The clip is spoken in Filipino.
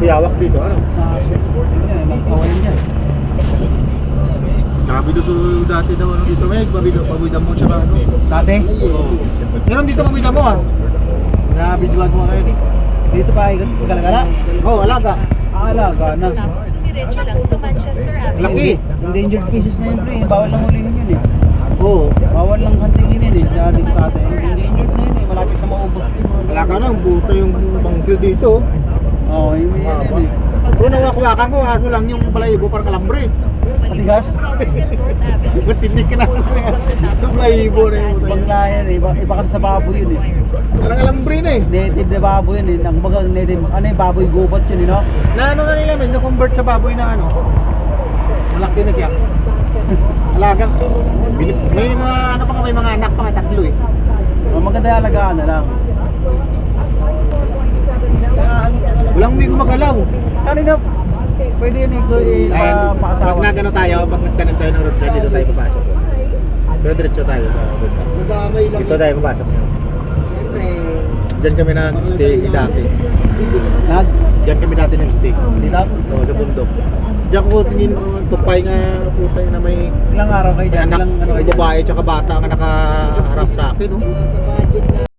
Yawak dito, ano? Magsawayan yan. Nabido to dati daw, ano dito, Meg? Pabida mo siya, ano? Dati? Oo. Meron dito pabida mo, ah. Nabidyoan mo ngayon, eh. Dito pa ay Galagala? Oo, alaga. Alaga na. Tapos dumiretso lang sa Manchester Avenue. Laki. Endangered species na yun, pre. Bawal lang hulihin yun eh. Oo. Bawal lang huntingin yun eh. Kaya dito sa atin. Endangered na yun eh. Malapit na maubos yun. Alaga na, buto yung bangkil dito. Oo, yun yun eh. Pero nawakwakakan ko, ano lang yung balayibo parang kalambre. Matigas? Sa Somerset North Avenue. Matindi ka na. Yung balayibo na yun. Bangla yan eh. Iba kasi sa baboy yun eh. Parang kalambre na eh. Native na baboy yun eh. Ang baga native, ano yung baboy gubat yun eh, no? Na ano na nila, men, na-convert sa baboy na ano. Malaki na siya. Alagang. May mga ano pa nga, may mga anak pa nga, tatlo eh. Maganda yung alagaan na lang. Walang may gumagalaw. Kanina, pwede yun Pag paasawa. nagano tayo, pag nagtanim tayo ng roadside, dito tayo papasok. Pero diretso tayo sa bunda. Dito tayo papasok. Diyan kami nag-stay dati. Diyan kami dati nag-stay. Dito? Oo, sa bundok. Diyan ko tingin tupay nga pusa na may Ilang araw kayo dyan? anak, Ilang ano kayo dyan? babae tsaka bata nga nakaharap sa akin. Oh.